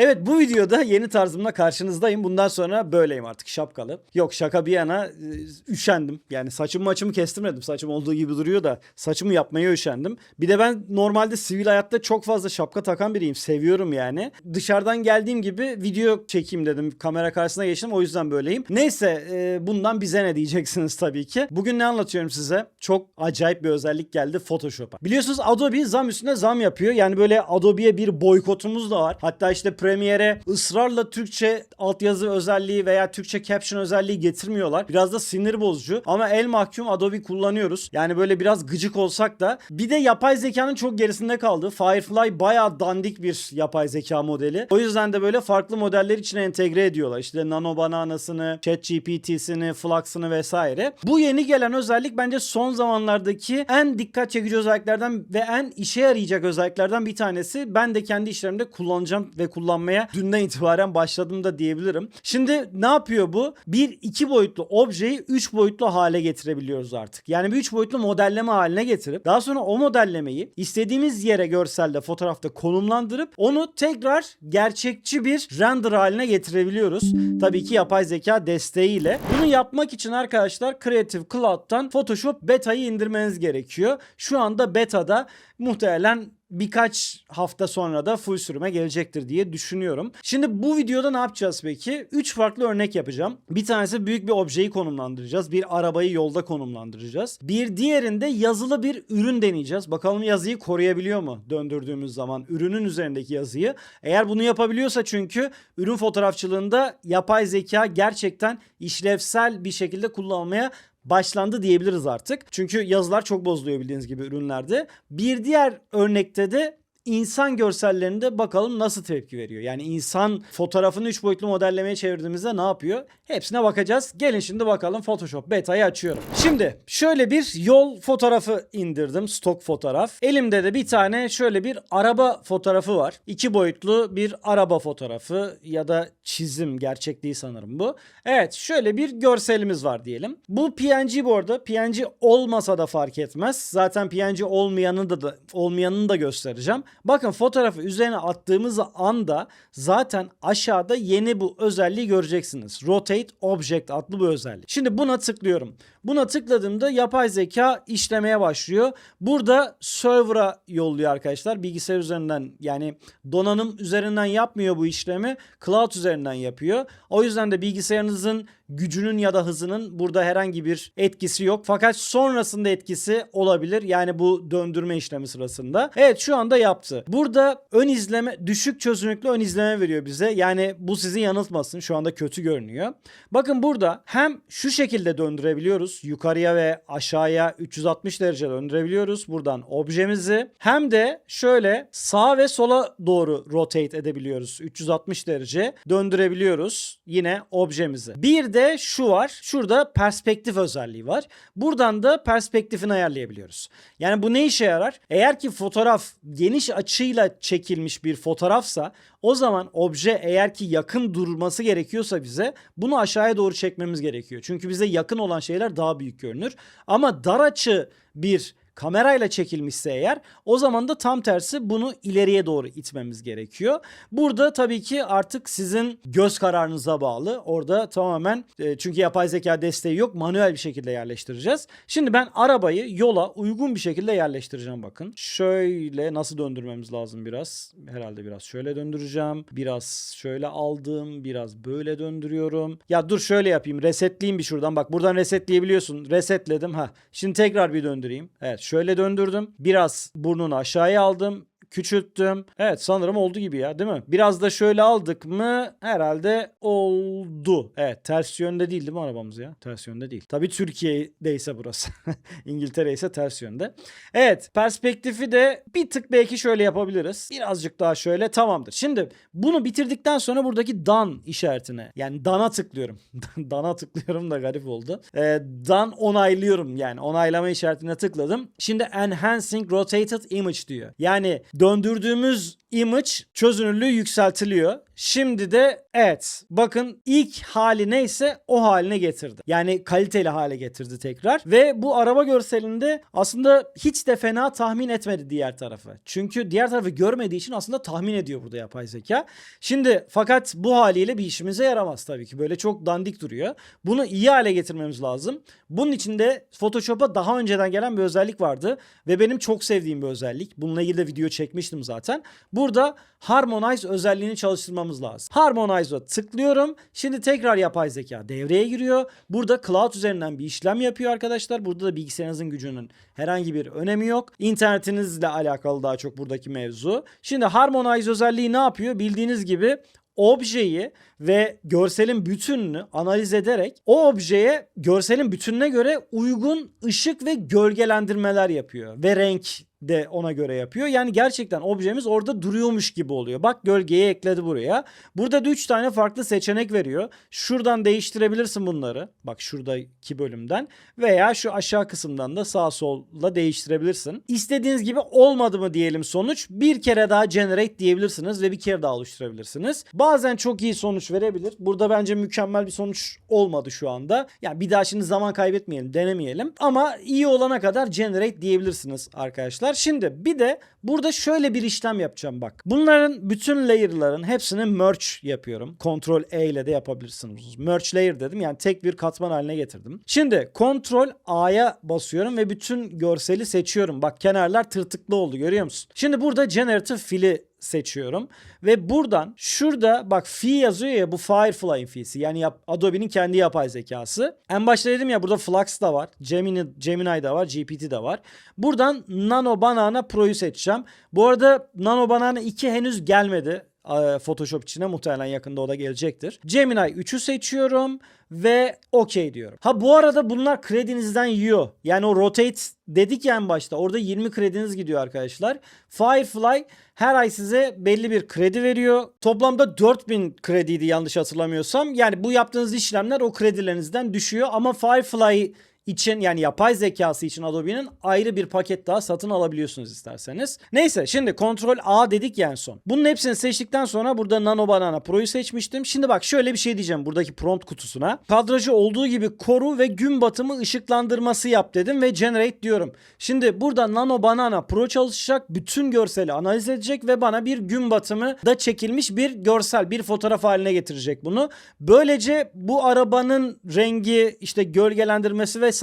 Evet, bu videoda yeni tarzımla karşınızdayım. Bundan sonra böyleyim artık, şapkalı. Yok, şaka bir yana, üşendim. Yani saçımı kestirmedim. Saçım olduğu gibi duruyor da saçımı yapmaya üşendim. Bir de ben normalde sivil hayatta çok fazla şapka takan biriyim. Seviyorum yani. Dışarıdan geldiğim gibi video çekeyim dedim. Kamera karşısına geçtim, o yüzden böyleyim. Neyse, bundan bize ne diyeceksiniz tabii ki. Bugün ne anlatıyorum size? Çok acayip bir özellik geldi Photoshop'a. Biliyorsunuz Adobe zam üstüne zam yapıyor. Yani böyle Adobe'ye bir boykotumuz da var. Hatta işte Premiere'e ısrarla Türkçe altyazı özelliği veya Türkçe caption özelliği getirmiyorlar. Biraz da sinir bozucu. Ama el mahkum Adobe kullanıyoruz. Yani böyle biraz gıcık olsak da. Bir de yapay zekanın çok gerisinde kaldı. Firefly bayağı dandik bir yapay zeka modeli. O yüzden de böyle farklı modeller içine entegre ediyorlar. İşte Nano Banana'sını, ChatGPT'sini, Flux'ını vesaire. Bu yeni gelen özellik bence son zamanlardaki en dikkat çekici özelliklerden ve en işe yarayacak özelliklerden bir tanesi. Ben de kendi işlerimde kullanacağım ve kullanmaya dünden itibaren başladım da diyebilirim. Şimdi ne yapıyor bu? Bir 2 boyutlu objeyi 3 boyutlu hale getirebiliyoruz artık. Yani bir 3 boyutlu modelleme haline getirip daha sonra o modellemeyi istediğimiz yere görselde, fotoğrafta konumlandırıp onu tekrar gerçekçi bir render haline getirebiliyoruz. Tabii ki yapay zeka desteğiyle. Bunu yapmak için arkadaşlar Creative Cloud'dan Photoshop Beta'yı indirmeniz gerekiyor. Şu anda Beta'da, muhtemelen birkaç hafta sonra da full sürüme gelecektir diye düşünüyorum. Şimdi bu videoda ne yapacağız peki? 3 farklı örnek yapacağım. Bir tanesi büyük bir objeyi konumlandıracağız. Bir arabayı yolda konumlandıracağız. Bir diğerinde yazılı bir ürün deneyeceğiz. Bakalım yazıyı koruyabiliyor mu döndürdüğümüz zaman ürünün üzerindeki yazıyı. Eğer bunu yapabiliyorsa, çünkü ürün fotoğrafçılığında yapay zeka gerçekten işlevsel bir şekilde kullanılmaya başlandı diyebiliriz artık. Çünkü yazılar çok bozuluyor bildiğiniz gibi ürünlerde. Bir diğer örnekte de insan görsellerinde bakalım nasıl tepki veriyor. Yani insan fotoğrafını 3 boyutlu modellemeye çevirdiğimizde ne yapıyor? Hepsine bakacağız. Gelin şimdi bakalım, Photoshop Beta'yı açıyorum. Şimdi şöyle bir yol fotoğrafı indirdim. Stok fotoğraf. Elimde de bir tane şöyle bir araba fotoğrafı var. 2 boyutlu bir araba fotoğrafı ya da çizim, gerçek değil sanırım bu. Evet, şöyle bir görselimiz var diyelim. Bu PNG bu arada. PNG olmasa da fark etmez. Zaten PNG olmayanını da göstereceğim. Bakın, fotoğrafı üzerine attığımız anda zaten aşağıda yeni bu özelliği göreceksiniz. Rotate Object adlı bu özellik. Şimdi buna tıklıyorum. Buna tıkladığımda yapay zeka işlemeye başlıyor. Burada server'a yolluyor arkadaşlar. Bilgisayar üzerinden, yani donanım üzerinden yapmıyor bu işlemi. Cloud üzerinden yapıyor. O yüzden de bilgisayarınızın gücünün ya da hızının burada herhangi bir etkisi yok. Fakat sonrasında etkisi olabilir. Yani bu döndürme işlemi sırasında. Evet, şu anda yaptı. Burada ön izleme, düşük çözünürlüklü ön izleme veriyor bize. Yani bu sizi yanıltmasın. Şu anda kötü görünüyor. Bakın, burada hem şu şekilde döndürebiliyoruz. Yukarıya ve aşağıya 360 derece döndürebiliyoruz. Buradan objemizi. Hem de şöyle sağa ve sola doğru rotate edebiliyoruz. 360 derece döndürebiliyoruz yine objemizi. Bir de şu var. Şurada perspektif özelliği var. Buradan da perspektifini ayarlayabiliyoruz. Yani bu ne işe yarar? Eğer ki fotoğraf geniş açıyla çekilmiş bir fotoğrafsa, o zaman obje eğer ki yakın durması gerekiyorsa bize, bunu aşağıya doğru çekmemiz gerekiyor. Çünkü bize yakın olan şeyler daha büyük görünür. Ama dar açı bir kamerayla çekilmişse eğer, o zaman da tam tersi, bunu ileriye doğru itmemiz gerekiyor. Burada tabii ki artık sizin göz kararınıza bağlı. Orada tamamen çünkü yapay zeka desteği yok, manuel bir şekilde yerleştireceğiz. Şimdi ben arabayı yola uygun bir şekilde yerleştireceğim bakın. Şöyle nasıl döndürmemiz lazım biraz? Herhalde biraz şöyle döndüreceğim. Biraz şöyle aldım. Biraz böyle döndürüyorum. Ya dur, şöyle yapayım. Resetleyeyim bir şuradan. Bak, buradan resetleyebiliyorsun. Resetledim. Şimdi tekrar bir döndüreyim. Evet, şöyle döndürdüm. Biraz burnunu aşağıya aldım. Küçülttüm. Evet, sanırım oldu gibi ya, değil mi? Biraz da şöyle aldık mı herhalde oldu. Evet, ters yönde değil mi arabamız ya? Ters yönde değil. Tabii Türkiye'deyse burası. İngiltere ise ters yönde. Evet, perspektifi de bir tık belki şöyle yapabiliriz. Birazcık daha şöyle, tamamdır. Şimdi bunu bitirdikten sonra buradaki done işaretine, yani done'a tıklıyorum. Done'a tıklıyorum da garip oldu. Done onaylıyorum, yani onaylama işaretine tıkladım. Şimdi enhancing rotated image diyor. Yani döndürdüğümüz image çözünürlüğü yükseltiliyor. Şimdi de evet, bakın ilk hali neyse o haline getirdi. Yani kaliteli hale getirdi tekrar. Ve bu araba görselinde aslında hiç de fena tahmin etmedi diğer tarafı. Çünkü diğer tarafı görmediği için aslında tahmin ediyor burada yapay zeka. Şimdi fakat bu haliyle bir işimize yaramaz tabii ki. Böyle çok dandik duruyor. Bunu iyi hale getirmemiz lazım. Bunun için de Photoshop'a daha önceden gelen bir özellik vardı. Ve benim çok sevdiğim bir özellik. Bununla ilgili de video çekmiştim zaten. Burada Harmonize özelliğini çalıştırmamız lazım. Harmonize'a tıklıyorum. Şimdi tekrar yapay zeka devreye giriyor. Burada cloud üzerinden bir işlem yapıyor arkadaşlar. Burada da bilgisayarınızın gücünün herhangi bir önemi yok. İnternetinizle alakalı daha çok buradaki mevzu. Şimdi Harmonize özelliği ne yapıyor? Bildiğiniz gibi objeyi ve görselin bütününü analiz ederek o objeye görselin bütününe göre uygun ışık ve gölgelendirmeler yapıyor. Ve renk de ona göre yapıyor. Yani gerçekten objemiz orada duruyormuş gibi oluyor. Bak, gölgeyi ekledi buraya. Burada da 3 tane farklı seçenek veriyor. Şuradan değiştirebilirsin bunları. Bak, şuradaki bölümden veya şu aşağı kısımdan da sağ solla değiştirebilirsin. İstediğiniz gibi olmadı mı diyelim sonuç. Bir kere daha generate diyebilirsiniz ve bir kere daha oluşturabilirsiniz. Bazen çok iyi sonuç verebilir. Burada bence mükemmel bir sonuç olmadı şu anda. Yani bir daha şimdi zaman kaybetmeyelim, denemeyelim. Ama iyi olana kadar generate diyebilirsiniz arkadaşlar. Şimdi bir de burada şöyle bir işlem yapacağım bak. Bunların bütün layer'ların hepsini merge yapıyorum. Ctrl E ile de yapabilirsiniz. Merge layer dedim, yani tek bir katman haline getirdim. Şimdi Ctrl A'ya basıyorum ve bütün görseli seçiyorum. Bak, kenarlar tırtıklı oldu, görüyor musun? Şimdi burada Generative Fill'i seçiyorum ve buradan şurada bak fi yazıyor ya, bu Firefly'in fi'si, yani Adobe'nin kendi yapay zekası. En başta dedim ya, burada Flux da var, Gemini de var, GPT de var. Buradan Nano Banana Pro'yu seçeceğim. Bu arada Nano Banana 2 henüz gelmedi Photoshop içine, muhtemelen yakında o da gelecektir. Gemini 3'ü seçiyorum ve OK diyorum. Ha, bu arada bunlar kredinizden yiyor. Yani o rotate dedik ya en başta, orada 20 krediniz gidiyor arkadaşlar. Firefly her ay size belli bir kredi veriyor. Toplamda 4000 krediydi yanlış hatırlamıyorsam. Yani bu yaptığınız işlemler o kredilerinizden düşüyor ama Firefly için, yani yapay zekası için Adobe'nin ayrı bir paket daha satın alabiliyorsunuz isterseniz. Neyse, şimdi Ctrl A dedik ya en son. Bunun hepsini seçtikten sonra burada Nano Banana Pro'yu seçmiştim. Şimdi bak, şöyle bir şey diyeceğim buradaki prompt kutusuna. Kadrajı olduğu gibi koru ve gün batımı ışıklandırması yap dedim ve generate diyorum. Şimdi burada Nano Banana Pro çalışacak, bütün görseli analiz edecek ve bana bir gün batımı da çekilmiş bir görsel, bir fotoğraf haline getirecek bunu. Böylece bu arabanın rengi, işte gölgelendirmesi vesaire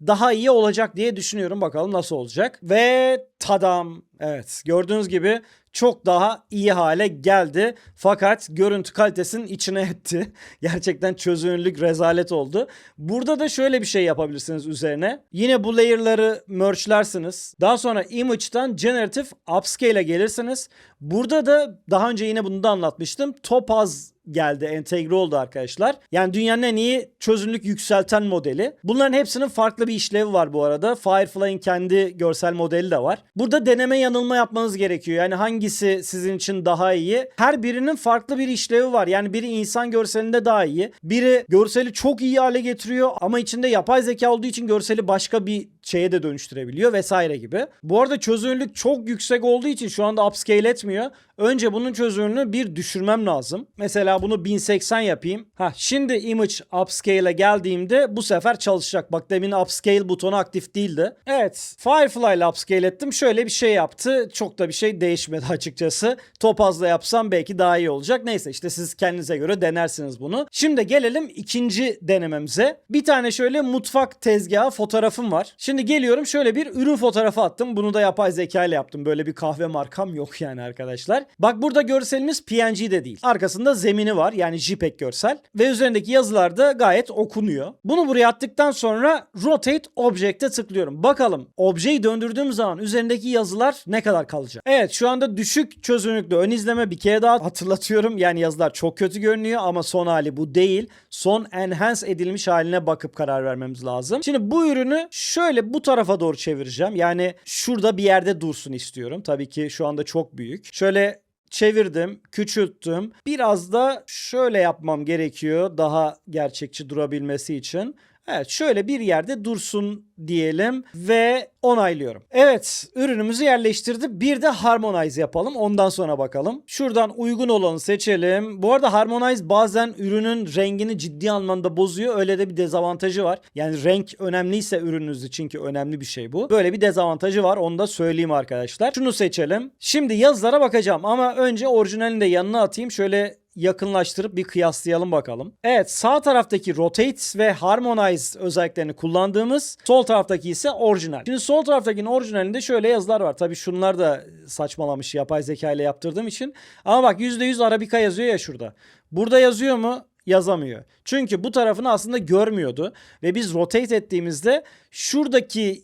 daha iyi olacak diye düşünüyorum. Bakalım nasıl olacak. Ve tadam. Evet, gördüğünüz gibi çok daha iyi hale geldi. Fakat görüntü kalitesinin içine etti. Gerçekten çözünürlük rezalet oldu. Burada da şöyle bir şey yapabilirsiniz üzerine. Yine bu layer'ları merge'lersiniz. Daha sonra image'dan Generative Upscale'e gelirsiniz. Burada da daha önce yine bunu da anlatmıştım. Topaz geldi, entegre oldu arkadaşlar. Yani dünyanın en iyi çözünürlük yükselten modeli. Bunların hepsinin farklı bir işlevi var bu arada. Firefly'in kendi görsel modeli de var. Burada deneme yanılma yapmanız gerekiyor. Yani hangisi sizin için daha iyi? Her birinin farklı bir işlevi var. Yani biri insan görselinde daha iyi. Biri görseli çok iyi hale getiriyor ama içinde yapay zeka olduğu için görseli başka bir şeye de dönüştürebiliyor vesaire gibi. Bu arada çözünürlük çok yüksek olduğu için şu anda upscale etmiyor. Önce bunun çözünürlüğünü bir düşürmem lazım. Mesela bunu 1080 yapayım. Şimdi image upscale'e geldiğimde bu sefer çalışacak. Bak, demin upscale butonu aktif değildi. Evet, Firefly ile upscale ettim. Şöyle bir şey yaptı. Çok da bir şey değişmedi açıkçası. Topaz'la yapsam belki daha iyi olacak. Neyse, işte siz kendinize göre denersiniz bunu. Şimdi gelelim ikinci denememize. Bir tane şöyle mutfak tezgahı fotoğrafım var. Şimdi geliyorum, şöyle bir ürün fotoğrafı attım. Bunu da yapay zeka ile yaptım. Böyle bir kahve markam yok yani arkadaşlar. Bak, burada görselimiz PNG de değil. Arkasında zemini var, yani JPEG görsel. Ve üzerindeki yazılar da gayet okunuyor. Bunu buraya attıktan sonra Rotate Object'e tıklıyorum. Bakalım objeyi döndürdüğüm zaman üzerindeki yazılar ne kadar kalacak? Evet, şu anda düşük çözünürlüklü ön izleme, bir kere daha hatırlatıyorum. Yani yazılar çok kötü görünüyor ama son hali bu değil. Son enhance edilmiş haline bakıp karar vermemiz lazım. Şimdi bu ürünü şöyle bu tarafa doğru çevireceğim. Yani şurada bir yerde dursun istiyorum. Tabii ki şu anda çok büyük. Şöyle çevirdim, küçülttüm. Biraz da şöyle yapmam gerekiyor daha gerçekçi durabilmesi için. Evet, şöyle bir yerde dursun diyelim ve onaylıyorum. Evet, ürünümüzü yerleştirdik. Bir de harmonize yapalım. Ondan sonra bakalım. Şuradan uygun olanı seçelim. Bu arada harmonize bazen ürünün rengini ciddi anlamda bozuyor. Öyle de bir dezavantajı var. Yani renk önemliyse ürününüz için, ki önemli bir şey bu. Böyle bir dezavantajı var. Onu da söyleyeyim arkadaşlar. Şunu seçelim. Şimdi yazılara bakacağım ama önce orijinalini de yanına atayım. Şöyle yakınlaştırıp bir kıyaslayalım bakalım. Evet, sağ taraftaki rotate ve harmonize özelliklerini kullandığımız, sol taraftaki ise orijinal. Şimdi sol taraftakinin orijinalinde şöyle yazılar var. Tabii şunlar da saçmalamış, yapay zeka ile yaptırdığım için. Ama bak, %100 Arabika yazıyor ya şurada. Burada yazıyor mu? Yazamıyor. Çünkü bu tarafını aslında görmüyordu ve biz rotate ettiğimizde şuradaki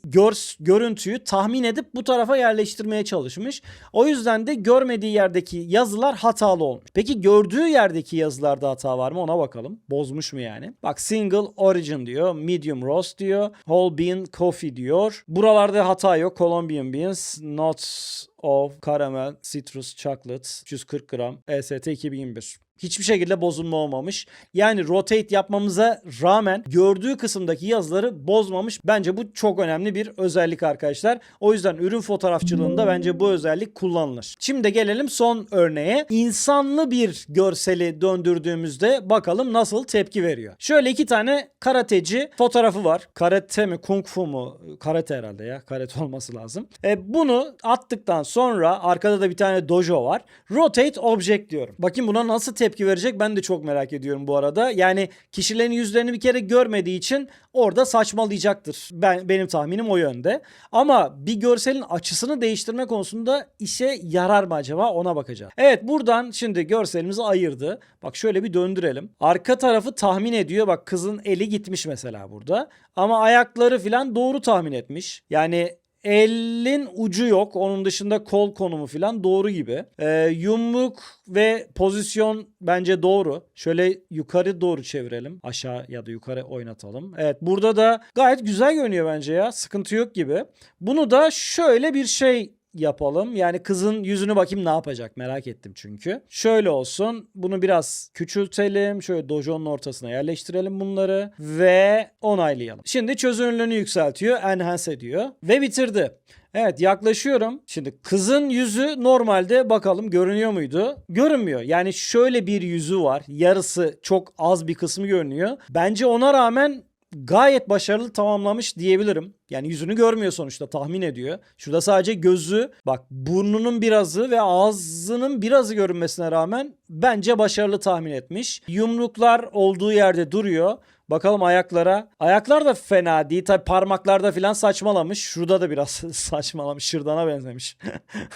görüntüyü tahmin edip bu tarafa yerleştirmeye çalışmış. O yüzden de görmediği yerdeki yazılar hatalı olmuş. Peki gördüğü yerdeki yazılarda hata var mı, ona bakalım. Bozmuş mu yani? Bak, single origin diyor, medium roast diyor, whole bean coffee diyor. Buralarda hata yok. Colombian beans, notes of caramel, citrus, chocolate, 140 gram, EST 2021. Hiçbir şekilde bozulma olmamış. Yani rotate yapmamıza rağmen gördüğü kısımdaki yazıları bozmamış. Bence bu çok önemli bir özellik arkadaşlar. O yüzden ürün fotoğrafçılığında bence bu özellik kullanılır. Şimdi gelelim son örneğe. İnsanlı bir görseli döndürdüğümüzde bakalım nasıl tepki veriyor. Şöyle 2 tane karateci fotoğrafı var. Karate mi, kung fu mu? Karate herhalde ya. Karate olması lazım. Bunu attıktan sonra arkada da bir tane dojo var. Rotate object diyorum. Bakayım buna nasıl tepki verecek, ben de çok merak ediyorum bu arada. Yani kişilerin yüzlerini bir kere görmediği için orada saçmalayacaktır. Benim tahminim o yönde. Ama bir görselin açısını değiştirme konusunda işe yarar mı acaba, ona bakacağım. Evet, buradan şimdi görselimizi ayırdı. Bak şöyle bir döndürelim. Arka tarafı tahmin ediyor. Bak, kızın eli gitmiş mesela burada. Ama ayakları falan doğru tahmin etmiş. Yani elin ucu yok. Onun dışında kol konumu falan doğru gibi. Yumruk ve pozisyon bence doğru. Şöyle yukarı doğru çevirelim. Aşağı ya da yukarı oynatalım. Evet, burada da gayet güzel görünüyor bence ya. Sıkıntı yok gibi. Bunu da şöyle bir şey yapalım. Yani kızın yüzünü bakayım ne yapacak, merak ettim çünkü. Şöyle olsun. Bunu biraz küçültelim. Şöyle dojonun ortasına yerleştirelim bunları ve onaylayalım. Şimdi çözünürlüğünü yükseltiyor, enhance ediyor ve bitirdi. Evet, yaklaşıyorum. Şimdi kızın yüzü normalde bakalım görünüyor muydu? Görünmüyor. Yani şöyle bir yüzü var. Yarısı, çok az bir kısmı görünüyor. Bence ona rağmen gayet başarılı tamamlamış diyebilirim. Yani yüzünü görmüyor sonuçta, tahmin ediyor. Şurada sadece gözü, bak burnunun birazı ve ağzının birazı görünmesine rağmen bence başarılı tahmin etmiş. Yumruklar olduğu yerde duruyor. Bakalım ayaklara. Ayaklar da fena değil. Tabi parmaklarda falan saçmalamış. Şurada da biraz saçmalamış. Şırdana benzemiş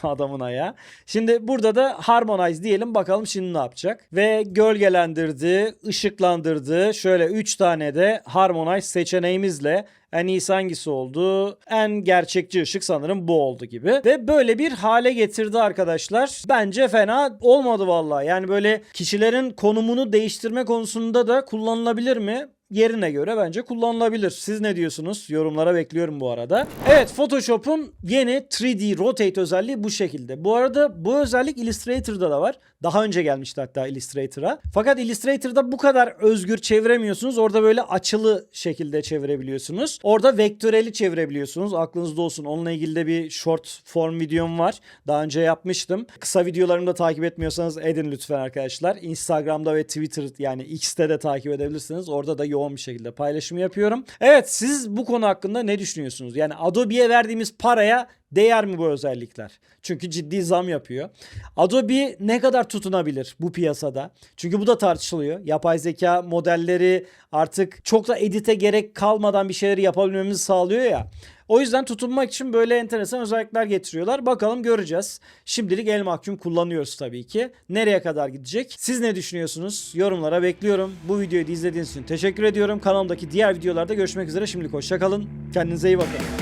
adamın ayağı. Şimdi burada da harmonize diyelim. Bakalım şimdi ne yapacak. Ve gölgelendirdi, ışıklandırdı. Şöyle 3 tane de harmonize seçeneğimizle en iyisi hangisi oldu? En gerçekçi ışık sanırım bu oldu gibi. Ve böyle bir hale getirdi arkadaşlar. Bence fena olmadı vallahi. Yani böyle kişilerin konumunu değiştirme konusunda da kullanılabilir mi? Yerine göre bence kullanılabilir. Siz ne diyorsunuz? Yorumlara bekliyorum bu arada. Evet, Photoshop'un yeni 3D Rotate özelliği bu şekilde. Bu arada bu özellik Illustrator'da da var. Daha önce gelmişti hatta Illustrator'a. Fakat Illustrator'da bu kadar özgür çeviremiyorsunuz. Orada böyle açılı şekilde çevirebiliyorsunuz. Orada vektöreli çevirebiliyorsunuz. Aklınızda olsun. Onunla ilgili de bir short form videom var. Daha önce yapmıştım. Kısa videolarımı da takip etmiyorsanız edin lütfen arkadaşlar. Instagram'da ve Twitter, yani X'te de takip edebilirsiniz. Orada da yoğun bir şekilde paylaşım yapıyorum. Evet, siz bu konu hakkında ne düşünüyorsunuz? Yani Adobe'ye verdiğimiz paraya değer mi bu özellikler? Çünkü ciddi zam yapıyor. Adobe ne kadar tutunabilir bu piyasada? Çünkü bu da tartışılıyor. Yapay zeka modelleri artık çok da edite gerek kalmadan bir şeyleri yapabilmemizi sağlıyor ya. O yüzden tutunmak için böyle enteresan özellikler getiriyorlar. Bakalım, göreceğiz. Şimdilik el mahkum kullanıyoruz tabii ki. Nereye kadar gidecek? Siz ne düşünüyorsunuz? Yorumlara bekliyorum. Bu videoyu da izlediğiniz için teşekkür ediyorum. Kanalımdaki diğer videolarda görüşmek üzere. Şimdilik hoşça kalın. Kendinize iyi bakın.